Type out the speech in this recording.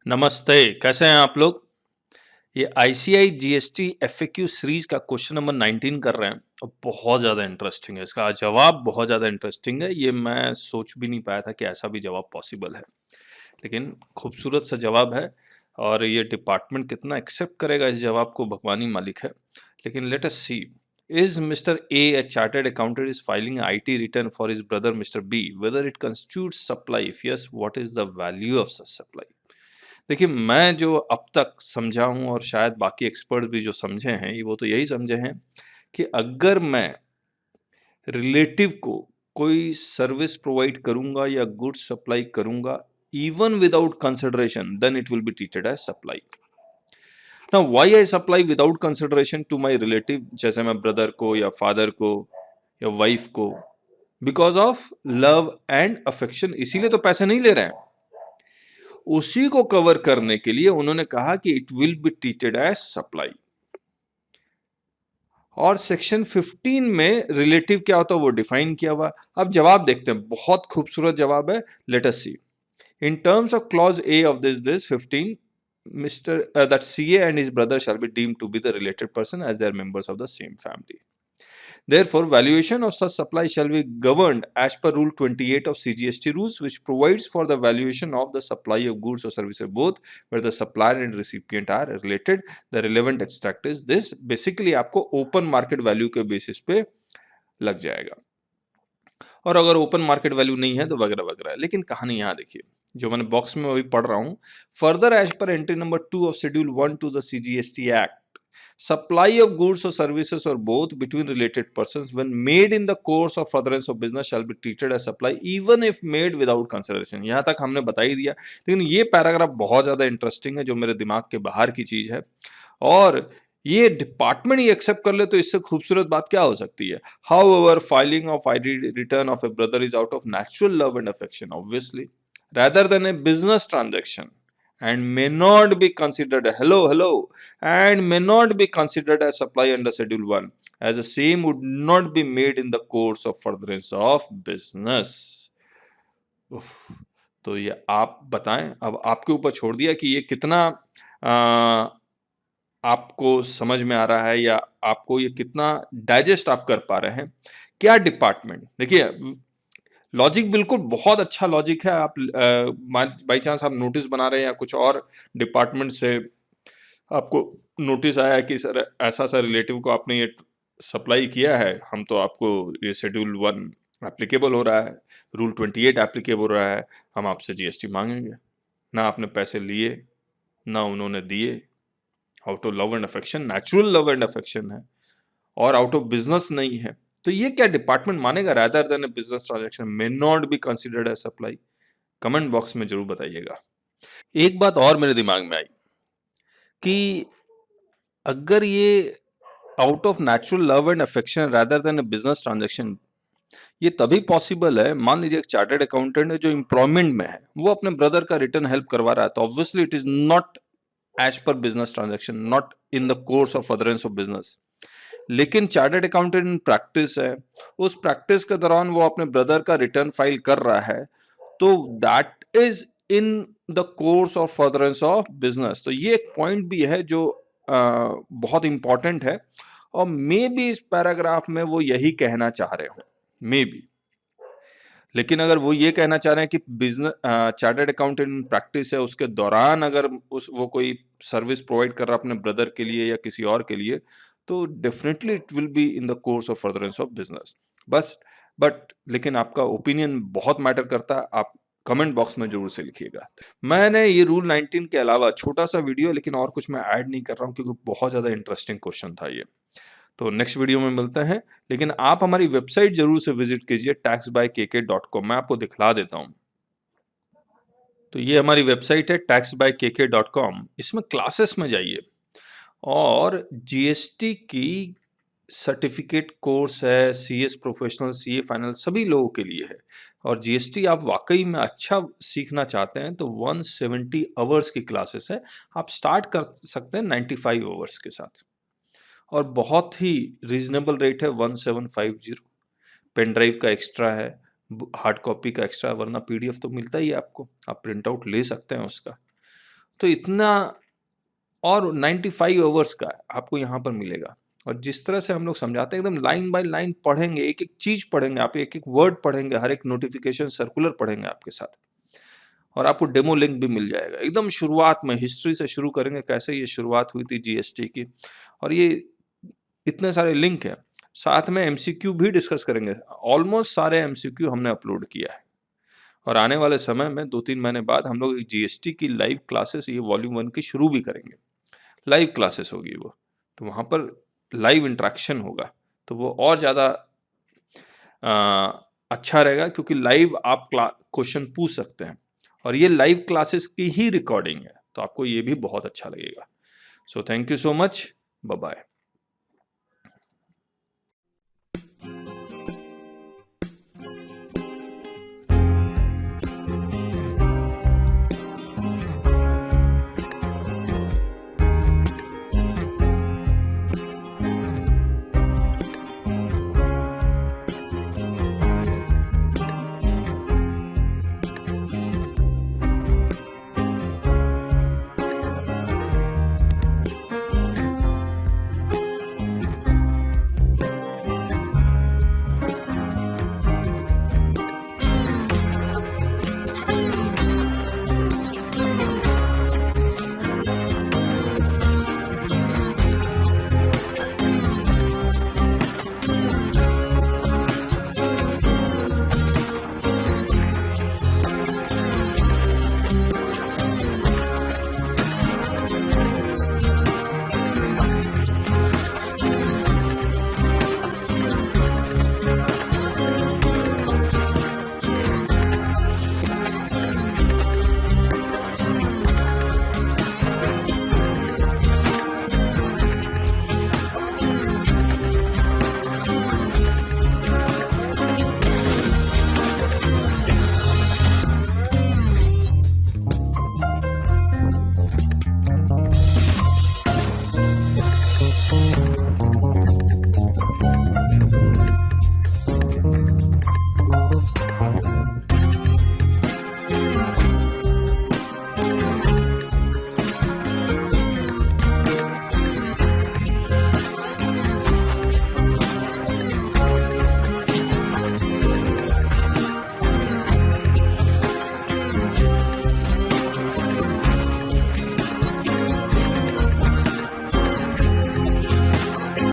नमस्ते, कैसे हैं आप लोग? ये आईसीआई जीएसटी एफएक्यू सीरीज का क्वेश्चन नंबर 19 कर रहे हैं और बहुत ज़्यादा इंटरेस्टिंग है। इसका जवाब बहुत ज़्यादा इंटरेस्टिंग है। ये मैं सोच भी नहीं पाया था कि ऐसा भी जवाब पॉसिबल है। लेकिन खूबसूरत सा जवाब है और ये डिपार्टमेंट कितना एक्सेप्ट करेगा इस जवाब को भगवान ही मालिक है। लेकिन let us see, is Mr A chartered accountant is filing IT return for his brother Mr B, whether it constitutes supply, if yes what is the value of such supply. देखिए, मैं जो अब तक समझा हूँ और शायद बाकी एक्सपर्ट भी जो समझे हैं, वो तो यही समझे हैं कि अगर मैं रिलेटिव को कोई सर्विस प्रोवाइड करूंगा या गुड्स सप्लाई करूंगा, even without consideration, then it will be treated as supply. Now why I supply without consideration to my relative, जैसे मैं ब्रदर को या फादर को या वाइफ को, because of love and affection, इसीलिए तो पैसे नहीं ले रहे हैं। उसी को कवर करने के लिए उन्होंने कहा कि it will be treated as supply. और सेक्शन 15 में रिलेटिव क्या होता है वो डिफाइन किया हुआ। अब जवाब देखते हैं, बहुत खूबसूरत जवाब है। Let us see, in terms of clause A of this 15, Mr. That CA and his brother shall be deemed to be the related person as they are members of the same family. Therefore, valuation of such supply shall be governed as per Rule 28 of CGST rules, which provides for the valuation of the supply of goods or services both where the supplier and recipient are related. The relevant extract is this. Basically, आपको open market value के basis पे लग जाएगा, और अगर open market value नहीं है तो वगैरह वगैरह। लेकिन कहानी यहाँ देखिए, जो मैंने बॉक्स में अभी पढ़ रहा हूँ। Further as per entry number 2 of schedule 1 to the CGST act, supply of goods or services or both between related persons when made in the course of furtherance of business shall be treated as supply even if made without consideration। यहाँ तक हमने बता ही दिया, लेकिन ये paragraph बहुत ज़्यादा interesting है, जो मेरे दिमाग के बाहर की चीज़ है। और ये डिपार्टमेंट ही एक्सेप्ट कर ले तो इससे खूबसूरत बात क्या हो सकती है। How ever filing of ID return of A brother is out of natural love and affection obviously, rather than a business transaction, and may not be considered and may not be considered as supply under schedule 1, as the same would not be made in the course of furtherance of business। उफ, तो ये आप बताएं, अब आपके ऊपर छोड़ दिया कि ये कितना आपको समझ में आ रहा है या आपको ये कितना डाइजेस्ट आप कर पा रहे हैं। क्या डिपार्टमेंट, देखिए लॉजिक बिल्कुल बहुत अच्छा लॉजिक है। आप बाई चांस आप नोटिस बना रहे हैं या कुछ और डिपार्टमेंट से आपको नोटिस आया कि सर ऐसा सा रिलेटिव को आपने ये सप्लाई किया है, हम तो आपको ये शेड्यूल 1 एप्लीकेबल हो रहा है, रूल 28 एप्लीकेबल हो रहा है, हम आपसे जीएसटी मांगेंगे। ना आपने पैसे लिए, ना उन्होंने दिए, out of love and affection, natural love and affection है, और आउट ऑफ बिजनेस नहीं है, तो ये क्या डिपार्टमेंट मानेगा। Rather than a business transaction may not be considered as supply. Comment box में जरूर बताइएगा। एक बात और मेरे दिमाग में आई कि अगर ये out of natural love and affection rather than a business transaction, ये तभी पॉसिबल है, मान लीजिए एक चार्टर्ड अकाउंटेंट है जो एम्प्लॉयमेंट में है, वो अपने ब्रदर का रिटर्न हेल्प करवा रहा है, तो obviously it is not as per business transaction, not in the course of furtherance of business. लेकिन चार्टर्ड अकाउंटेंट प्रैक्टिस है, उस प्रैक्टिस के दौरान वो अपने ब्रदर का रिटर्न फाइल कर रहा है, तो that is in the course of furtherance of business. तो ये एक पॉइंट भी है जो बहुत इंपॉर्टेंट है, और मे बी इस पैराग्राफ में वो यही कहना चाह रहे हो, मे बी। लेकिन अगर वो ये कहना चाह रहे हैं कि बिजनेस चार्टर्ड अकाउंटेंट प्रैक्टिस है, उसके दौरान अगर वो कोई सर्विस प्रोवाइड कर रहा है अपने ब्रदर के लिए या किसी और के लिए, तो definitely it will be in the course of furtherance of business. बस बट लेकिन आपका ओपिनियन बहुत मैटर करता है, आप कमेंट बॉक्स में जरूर से लिखिएगा। मैंने ये रूल 19 के अलावा छोटा सा वीडियो, लेकिन और कुछ मैं ऐड नहीं कर रहा हूँ क्योंकि बहुत ज्यादा इंटरेस्टिंग क्वेश्चन था ये। तो नेक्स्ट वीडियो में मिलते हैं, लेकिन आप हमारी वेबसाइट जरूर से विजिट कीजिए taxbykk.com। मैं आपको दिखला देता हूं। तो ये हमारी वेबसाइट है taxbykk.com। इसमें क्लासेस में जाइए, और जीएसटी की सर्टिफिकेट कोर्स है, सीएस प्रोफेशनल, सीए फाइनल, सभी लोगों के लिए है। और जीएसटी आप वाकई में अच्छा सीखना चाहते हैं तो 170 आवर्स की क्लासेस है। आप स्टार्ट कर सकते हैं 95 आवर्स के साथ, और बहुत ही रीजनेबल रेट है 1750। पेन ड्राइव का एक्स्ट्रा है, हार्ड कॉपी का एक्स्ट्रा, वरना पीडीएफ तो मिलता ही है आपको, आप प्रिंट आउट ले सकते हैं उसका। तो इतना और 95 आवर्स का आपको यहाँ पर मिलेगा। और जिस तरह से हम लोग समझाते हैं एकदम लाइन बाय लाइन पढ़ेंगे, एक-एक चीज़ पढ़ेंगे, आप एक-एक वर्ड पढ़ेंगे, हर एक नोटिफ़िकेशन सर्कुलर पढ़ेंगे आपके साथ। और आपको डेमो लिंक भी मिल जाएगा। एकदम शुरुआत में हिस्ट्री से शुरू करेंगे, कैसे ये शुरुआत हुई थी जीएसटी की, और ये इतने सारे लिंक हैं। साथ में एमसीक्यू भी डिस्कस करेंगे। ऑलमोस्ट सारे एमसीक्यू हमने अपलोड किया है। और आने वाले समय में 2-3 महीने बाद हम लोग जीएसटी की लाइव क्लासेस, ये वॉल्यूम 1 की शुरू भी करेंगे। लाइव क्लासेस होगी वो, तो वहाँ पर लाइव इंटरेक्शन होगा, तो वो और ज़्यादा अच्छा रहेगा, क्योंकि लाइव आप क्वेश्चन पूछ सकते हैं और ये लाइव क्लासेस की ही रिकॉर्डिंग है, तो आपको ये भी बहुत अच्छा लगेगा। So thank you so much, bye bye.